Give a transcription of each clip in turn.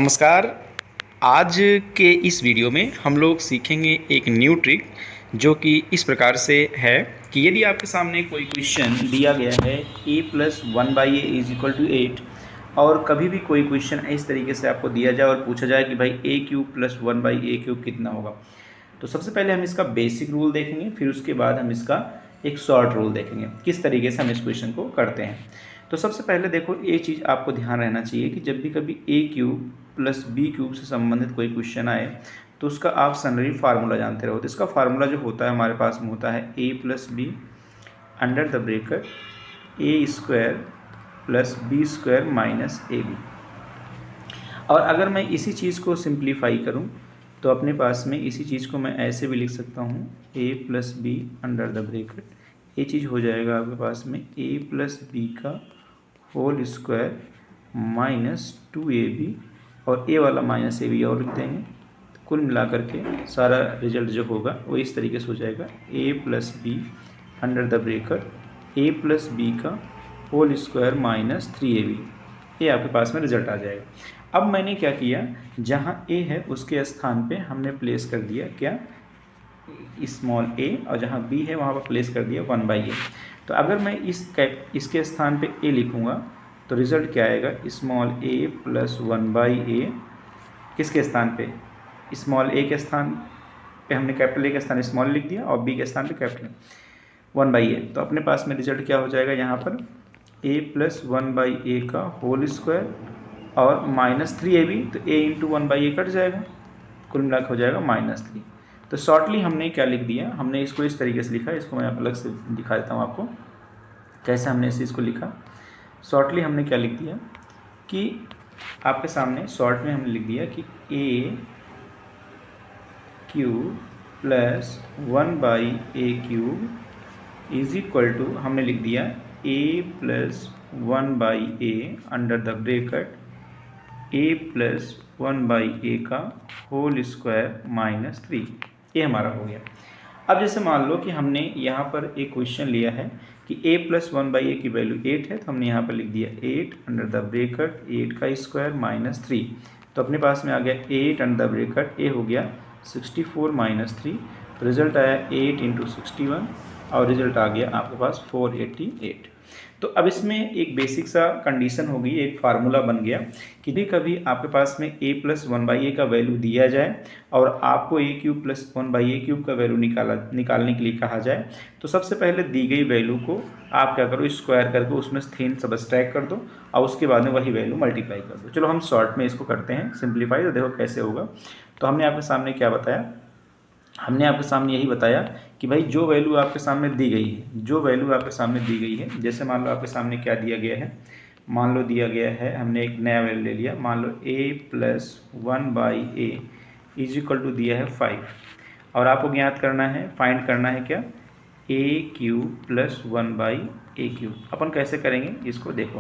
नमस्कार। आज के इस वीडियो में हम लोग सीखेंगे एक न्यू ट्रिक जो कि इस प्रकार से है कि यदि आपके सामने कोई क्वेश्चन दिया गया है a plus one by a is equal to 8 और कभी भी कोई क्वेश्चन इस तरीके से आपको दिया जाए और पूछा जाए कि भाई a cube plus one by a cube कितना होगा, तो सबसे पहले हम इसका बेसिक रूल देखेंगे, फिर उसके बाद हम इसका एक शॉर्ट रूल देखेंगे किस तरीके से हम इस क्वेश्चन को करते हैं। तो सबसे पहले देखो, ये चीज़ आपको ध्यान रहना चाहिए कि जब भी कभी ए क्यूब प्लस बी क्यूब से संबंधित कोई क्वेश्चन आए तो उसका आप सनरी फार्मूला जानते रहो। तो इसका फार्मूला जो होता है हमारे पास में होता है a plus b under the bracket a square plus b square minus a b. और अगर मैं इसी चीज़ को सिंप्लीफाई करूं तो अपने पास में इसी चीज़ को मैं ऐसे भी लिख सकता हूं, a plus b under the bracket ये चीज़ हो जाएगा आपके पास में ए प्लस बी का होल स्क्वायर माइनस 2ab और ए वाला माइनस ए बी और लिख देंगे। तो कुल मिलाकर के सारा रिजल्ट जो होगा वो इस तरीके से हो जाएगा, a plus b under the bracket a plus b का होल स्क्वायर माइनस 3ab। ये आपके पास में रिजल्ट आ जाएगा। अब मैंने क्या किया, जहाँ ए है उसके स्थान पे हमने प्लेस कर दिया क्या, स्मॉल ए, और जहाँ बी है वहाँ पर प्लेस कर दिया 1/a। तो अगर मैं इसके स्थान पे ए लिखूँगा तो रिज़ल्ट क्या आएगा, स्मॉल ए प्लस 1/a। किसके स्थान पे, स्मॉल ए के स्थान पे हमने कैपिटल ए के स्थान स्मॉल लिख दिया और बी के स्थान पे कैपिटल 1/a। तो अपने पास में रिजल्ट क्या हो जाएगा यहाँ पर, a प्लस 1/a का होल स्क्वायर और माइनस 3ab। तो a इंटू 1/a कट जाएगा, कुल मिलाकर हो जाएगा -3। तो शॉर्टली हमने क्या लिख दिया, हमने इसको इस तरीके से लिखा, इसको मैं अलग से दिखा देता हूँ आपको कैसे हमने इस चीज़ को लिखा। शॉर्टली हमने क्या लिख दिया कि आपके सामने शॉर्ट में हमने लिख दिया कि a cube plus 1/a cube is equal to, हमने लिख दिया a plus 1/a under the bracket a plus 1/a का होल स्क्वायर माइनस 3। ये हमारा हो गया। अब जैसे मान लो कि हमने यहाँ पर एक क्वेश्चन लिया है कि a प्लस 1/a की वैल्यू 8 है, तो हमने यहाँ पर लिख दिया 8 अंडर द ब्रेकेट 8 का स्क्वायर माइनस 3। तो अपने पास में आ गया 8 अंडर द ब्रेकेट a हो गया 64 माइनस 3। तो रिजल्ट आया 8 इंटू 61 और रिजल्ट आ गया आपके पास 488। तो अब इसमें एक बेसिक सा कंडीशन हो गई, एक फार्मूला बन गया कि भी कभी आपके पास में a प्लस 1/a का वैल्यू दिया जाए और आपको a cube plus 1/a cube का वैल्यू निकालने के लिए कहा जाए, तो सबसे पहले दी गई वैल्यू को आप क्या करो, स्क्वायर करके उसमें 3 सब्सट्रैक्ट कर दो और उसके बाद में वही वैल्यू मल्टीप्लाई कर दो। चलो हम शॉर्ट में इसको करते हैं सिंप्लीफाई, तो देखो कैसे होगा। तो हमने आपके सामने क्या बताया, हमने आपके सामने यही बताया कि भाई जो वैल्यू आपके सामने दी गई है, जो वैल्यू आपके सामने दी गई है, जैसे मान लो आपके सामने क्या दिया गया है, मान लो दिया गया है, हमने एक नया वैल्यू ले लिया, मान लो a plus 1/a is equal to दिया है 5 और आपको ज्ञात करना है, फाइंड करना है क्या, a cube plus 1/a cube. अपन कैसे करेंगे इसको देखो।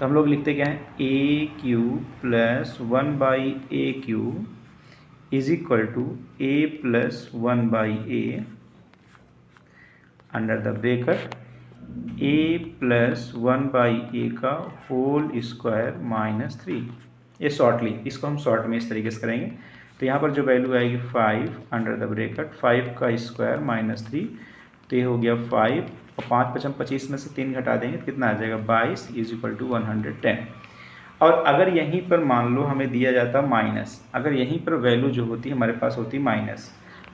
तो हम लोग लिखते क्या है, a cube plus 1/a cube is equal to a plus 1/a under the bracket a plus 1/a का होल स्क्वायर माइनस 3। ये शॉर्टली, इसको हम शॉर्ट में इस तरीके से करेंगे। तो यहाँ पर जो वैल्यू आएगी 5 अंडर द ब्रेकेट 5 का स्क्वायर माइनस 3। तो ये हो गया 5 और 5 5 25 में से 3 घटा देंगे तो कितना आ जाएगा 22 इज इक्वल टू 110। और अगर यहीं पर मान लो हमें दिया जाता माइनस, अगर यहीं पर वैल्यू जो होती हमारे पास होती माइनस,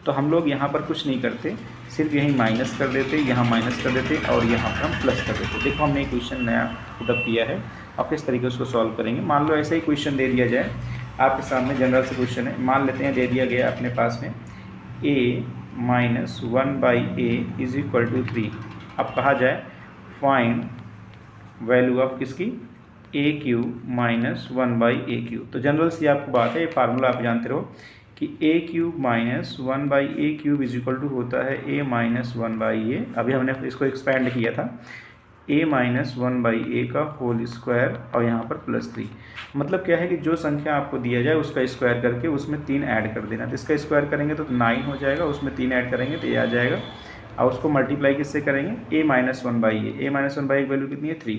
तो हम लोग यहाँ पर कुछ नहीं करते, सिर्फ यहीं माइनस कर देते, यहाँ माइनस कर देते और यहाँ पर हम प्लस कर देते। देखो हमने एक क्वेश्चन नया पुटअप किया है, आप किस तरीके से उसको सॉल्व करेंगे। मान लो ऐसा ही क्वेश्चन दे दिया जाए आपके सामने, जनरल से क्वेश्चन है, मान लेते हैं दे दिया गया अपने पास में a minus 1/a is equal to 3। अब कहा जाए फाइंड वैल्यू ऑफ किसकी, a cube minus 1/a cube. तो जनरल सी आपको बात है, ये फार्मूला आप जानते रहो कि a cube minus 1/a cube is equal to होता है a माइनस 1/a। अभी हमने इसको एक्सपेंड किया था, a माइनस 1/a का होल स्क्वायर और यहाँ पर प्लस 3। मतलब क्या है कि जो संख्या आपको दिया जाए उसका स्क्वायर करके उसमें 3 ऐड कर देना। तो इसका स्क्वायर करेंगे तो 9 हो जाएगा, उसमें 3 ऐड करेंगे तो ये आ जाएगा और उसको मल्टीप्लाई किससे करेंगे, a minus 1/a। a minus 1/a की वैल्यू कितनी है 3।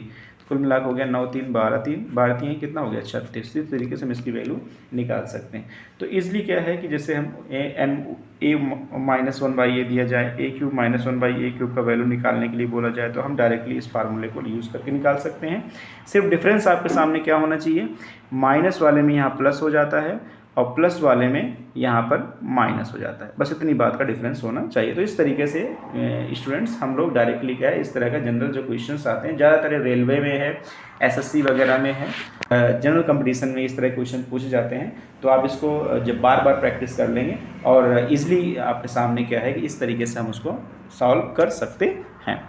कुल मिला हो गया 9 3 12 3 12 3 कितना हो गया 36। इस तरीके से हम इसकी वैल्यू निकाल सकते हैं। तो ईजिली क्या है कि जैसे हम a minus one by a दिया जाए, a cube minus one by a cube का वैल्यू निकालने के लिए बोला जाए तो हम डायरेक्टली इस फार्मूले को यूज़ करके निकाल सकते हैं। सिर्फ डिफरेंस आपके सामने क्या होना चाहिए, माइनस वाले में यहाँ प्लस हो जाता है और प्लस वाले में यहाँ पर माइनस हो जाता है, बस इतनी बात का डिफरेंस होना चाहिए। तो इस तरीके से स्टूडेंट्स हम लोग डायरेक्टली क्या है, इस तरह का जनरल जो क्वेश्चंस आते हैं ज़्यादातर रेलवे में है, एसएससी वगैरह में है, जनरल कंपटीशन में इस तरह के क्वेश्चन पूछे जाते हैं। तो आप इसको जब बार बार प्रैक्टिस कर लेंगे और ईजिली आपके सामने क्या है कि इस तरीके से हम उसको सॉल्व कर सकते हैं।